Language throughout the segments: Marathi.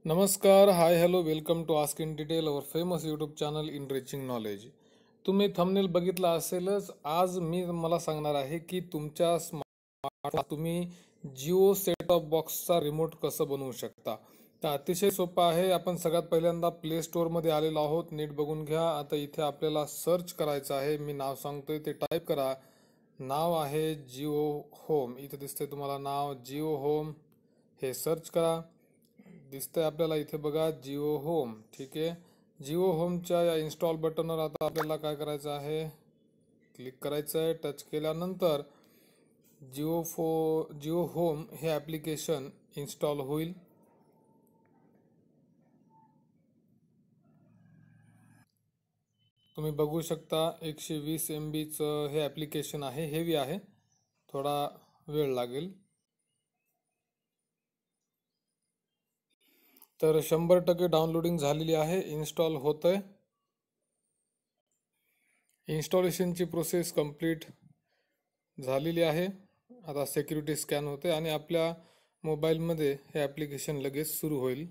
नमस्कार, hi, hello, welcome to ask in detail our famous YouTube channel enriching knowledge. तुम्ही थंबनेल बघितला असेलच. आज मी मला सांगणार आहे की तुमच्या स्मार्ट तुम्ही जिओ सेट टॉप बॉक्सचा रिमोट कसं बनवू शकता. तर अतिशय सोपं आहे. आपण सगळ्यात पहिल्यांदा प्ले स्टोअरमध्ये आलेलो आहोत. नीट बघून घ्या. आता इथे आपल्याला सर्च करायचं आहे. मी नाव सांगतोय ते टाईप करा. नाव आहे जिओ होम. इथे दिसतंय तुम्हाला नाव जिओ होम. हे सर्च करा. दिसतंय आपल्याला इथे बघा जिओ होम. ठीक आहे. जिओ होमच्या या इन्स्टॉल बटनवर आता आपल्याला काय करायचं आहे, क्लिक करायचं आहे. टच केल्यानंतर जिओ होम हे ॲप्लिकेशन इन्स्टॉल होईल. तुम्ही बघू शकता 120 MBचं हे ॲप्लिकेशन आहे. हेवी आहे, थोडा वेळ लागेल. तर 100% डाउनलोडिंग झालेली आहे. इन्स्टॉल होत आहे. इन्स्टॉलेशनची प्रोसेस कंप्लीट झालेली आहे. आता सिक्युरिटी स्कॅन होते आणि आपल्या मोबाईलमध्ये हे ॲप्लिकेशन लगेच सुरू होईल.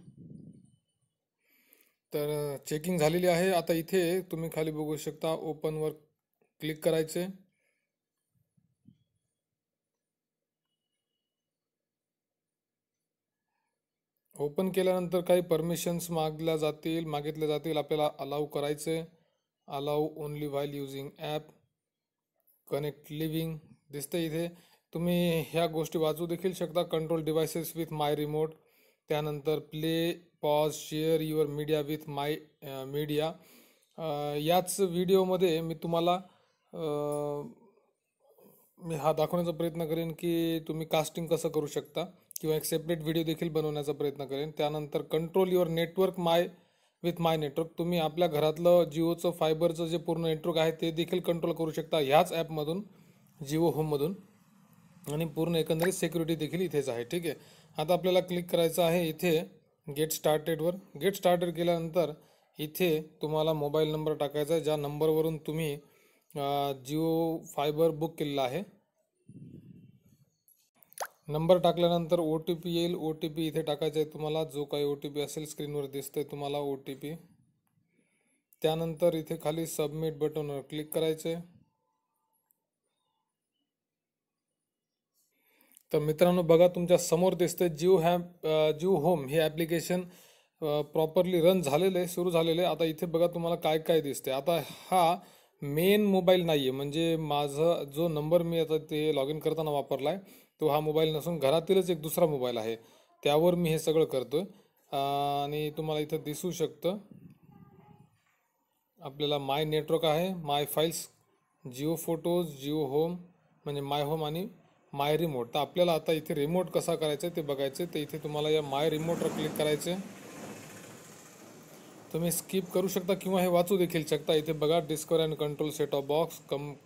तर चेकिंग झालेली आहे. आता इथे तुम्ही खाली बघू शकता ओपनवर क्लिक करायचे. ओपन केल्यानंतर काही परमिशन्स मागितल्या जातील. आपल्याला अलाउ करायचे. Allow only while using app, connect living दिसते इथे. तुम्ही ह्या गोष्टी वाचू देखील शकता. Control devices with my remote, त्यानंतर play, pause, share your media with my media. याच व्हिडिओमध्ये मी तुम्हाला मी हा दाखवण्याचा प्रयत्न करेन की तुम्ही कास्टिंग कसं करू शकता, किंवा एक सेपरेट व्हिडिओ देखील बनवण्याचा प्रयत्न करेन. त्यानंतर control your network with my network. तुम्ही आपल्या घरातलं जिओचं फायबरचं जे पूर्ण नेटवर्क आहे ते देखील कंट्रोल करू शकता ह्याच ॲपमधून, जिओ होममधून. आणि पूर्ण एकंदरीत सिक्युरिटी देखील इथेच आहे. ठीक आहे. आता आपल्याला क्लिक करायचं आहे इथे गेट स्टार्टेडवर. गेट स्टार्टेड केल्यानंतर इथे तुम्हाला मोबाईल नंबर टाकायचा आहे, ज्या नंबरवरून तुम्ही जिओ फायबर बुक केलेला आहे. नंबर टाकल्यानंतर ओ टी पी येईल. ओ टी पी इथे टाकायचा आहे तुम्हाला. जो काही ओ टी पी असेल स्क्रीनवर दिसतंय तुम्हाला ओ टी पी. त्यानंतर इथे खाली सबमिट बटनवर क्लिक करायचे. तर मित्रांनो बघा, तुमच्या समोर दिसतंय जिओ होम हे ॲप्लिकेशन प्रॉपरली रन झालेलं आहे, सुरू झालेलं आहे. आता इथे बघा तुम्हाला काय काय दिसते. आता हा मेन मोबाईल नाही आहे, म्हणजे माझा जो नंबर मी आता ते लॉग इन करताना वापरला आहे तो हा मोबाईल नसून घरातीलच एक दुसरा मोबाईल आहे, त्यावर मी हे सगळं करतोय. आणि तुम्हाला इथं दिसू शकतं आपल्याला माय नेटवर्क आहे, my files, Jio photos, Jio home म्हणजे माय होम आणि माय रिमोट. तर आपल्याला आता इथे रिमोट कसा करायचा ते बघायचं. तर इथे तुम्हाला या माय रिमोटवर क्लिक करायचे. तुम्ही स्किप करू शकता किंवा हे वाचू देखील शकता. इथे बघा discover and control set of box,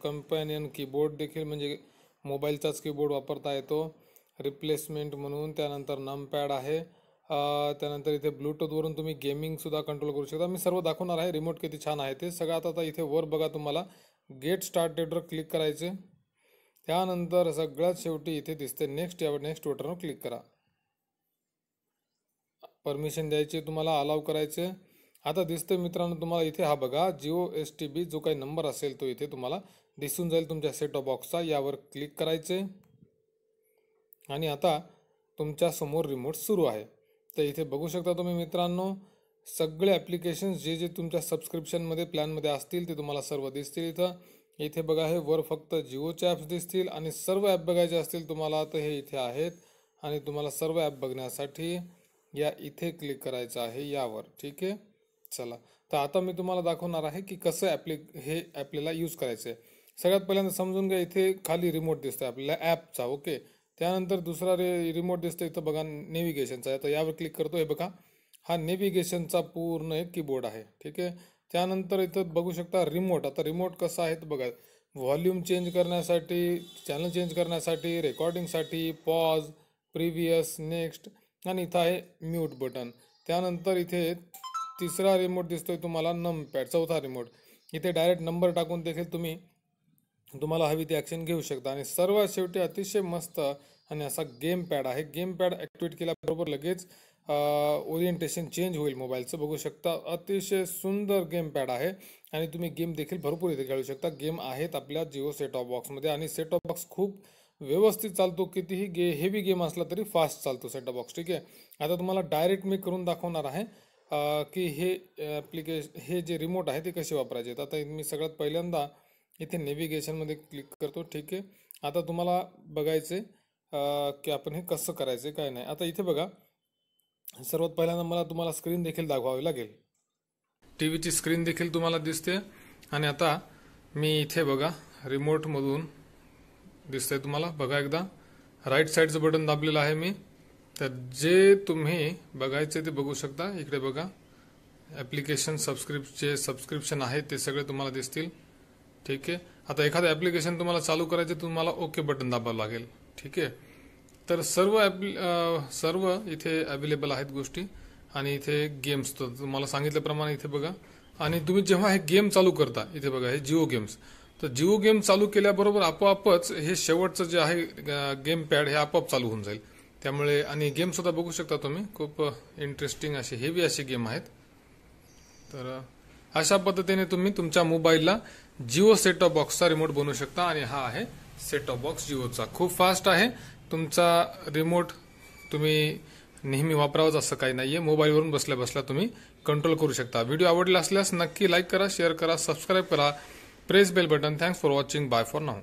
companion keyboard देखील म्हणजे मोबाईलचाच कीबोर्ड वापरता येतो रिप्लेसमेंट म्हणून. त्यानंतर नमपॅड आहे. त्यानंतर इथे ब्लूटूथवरून तुम्ही गेमिंगसुद्धा कंट्रोल करू शकता. मी सर्व दाखवणार आहे रिमोट किती छान आहे ते सगळं. आता इथे वर बघा तुम्हाला गेट स्टार्टेडवर क्लिक करायचे. त्यानंतर सगळ्यात शेवटी इथे दिसते नेक्स्ट, यावर नेक्स्ट बटनवर क्लिक करा. परमिशन द्यायची तुम्हाला, अलाउ करायचे. आता दिसतंय मित्रांनो तुम्हाला इथे हा बघा जिओ STB जो काही नंबर असेल तो इथे तुम्हाला दिसून जाईल तुमच्या सेट टॉप बॉक्सचा. यावर क्लिक करायचे आणि आता तुमच्या समोर रिमोट सुरू आहे. तर इथे बघू शकता तुम्ही मित्रांनो सगळे ॲप्लिकेशन्स जे जे तुमच्या सबस्क्रिप्शनमध्ये प्लॅनमध्ये असतील ते तुम्हाला सर्व दिसतील इथं. इथे बघा हे वर फक्त जिओचे ॲप्स दिसतील आणि सर्व ॲप बघायचे असतील तुम्हाला तर हे इथे आहेत. आणि तुम्हाला सर्व ॲप बघण्यासाठी या इथे क्लिक करायचं आहे यावर. ठीक आहे. चला, तर आता मी तुम्हाला दाखवणार आहे की कसं हे आपल्याला यूज करायचं आहे. सगळ्यात पहिल्यांदा समजून घ्या, इथे खाली रिमोट दिसतोय आपल्याला ॲपचा. ओके. त्यानंतर दुसरा रिमोट दिसतोय इथं बघा नेव्हिगेशनचा आहे. तर यावर क्लिक करतो. हे बघा हा नेव्हिगेशनचा पूर्ण एक कीबोर्ड आहे. ठीक आहे. त्यानंतर इथं बघू शकता रिमोट. आता रिमोट कसा आहे तर बघा, व्हॉल्यूम चेंज करण्यासाठी, चॅनल चेंज करण्यासाठी, रेकॉर्डिंगसाठी, पॉज, प्रिव्हियस, नेक्स्ट आणि इथं आहे म्यूट बटन. त्यानंतर इथे तिसरा रिमोट दिसतोय तुम्हाला नमपॅड, चौथा रिमोट. इथे डायरेक्ट नंबर टाकून देखील तुम्हाला हवी ती ॲक्शन घेऊ शकता. आणि सर्वात शेवटी अतिशय मस्त आणि असा गेम पॅड आहे. गेम पॅड ॲक्टिवेट केल्याबरोबर लगेच ओरिएंटेशन चेंज होईल मोबाईलचं. बघू शकता अतिशय सुंदर गेम पॅड आहे आणि तुम्ही गेम देखील भरपूर इथे खेळू शकता. गेम आहेत आपल्या जिओ सेट टॉप बॉक्समध्ये आणि सेट टॉप बॉक्स खूप व्यवस्थित चालतो. कितीही हेवी गेम असला तरी फास्ट चालतो सेट टॉप बॉक्स. ठीक आहे, आता तुम्हाला डायरेक्ट मी करून दाखवणार आहे की हे हे जे रिमोट आहे ते कसे वापरायचे. आता मी सगळ्यात पहिल्यांदा इथे नेव्हिगेशनमध्ये क्लिक करतो. ठीक आहे, आता तुम्हाला बघायचे की आपण हे कसं करायचं काय नाही. आता इथे बघा, सर्वात पहिल्यांदा मला तुम्हाला स्क्रीन देखील दाखवावी लागेल. टीव्हीची स्क्रीन देखील तुम्हाला दिसते आणि आता मी इथे बघा रिमोटमधून दिसतंय तुम्हाला. बघा एकदा राईट साईडचं बटन दाबलेलं आहे मी. तर जे तुम्ही बघायचे ते बघू शकता. इकडे बघा ॲप्लिकेशन सबस्क्रिप्शन आहे ते सगळे तुम्हाला दिसतील. ठीक आहे, आता एखादं ॲप्लिकेशन तुम्हाला चालू करायचे तुम्हाला ओके बटन दाबावं लागेल. ठीक आहे, तर सर्व इथे अवेलेबल आहेत गोष्टी आणि इथे गेम्स तर तुम्हाला सांगितल्याप्रमाणे इथे बघा. आणि तुम्ही जेव्हा हे गेम चालू करता इथे बघा हे जिओ गेम्स, तर जिओ गेम चालू केल्याबरोबर आपोआपच हे शेवटचं जे आहे गेम पॅड हे आपोआप चालू होऊन जाईल. त्यामुळे आणि गेम सुद्धा बघू शकता तुम्ही, खूप इंटरेस्टिंग असे हेवी असे गेम आहेत. तर अशा पद्धतीने तुम्ही तुमच्या मोबाईलला जिओ सेट टॉप बॉक्सचा रिमोट बनवू शकता. आणि हा आहे सेट टॉप बॉक्स जिओचा. खूप फास्ट आहे तुमचा रिमोट. तुम्ही नेहमी वापरावंच असं काही नाहीये. मोबाईलवरून बसल्या बसल्या तुम्ही कंट्रोल करू शकता. व्हिडिओ आवडला असल्यास नक्की लाईक करा, शेअर करा, सबस्क्राईब करा, press bell button. Thanks for watching. Bye for now.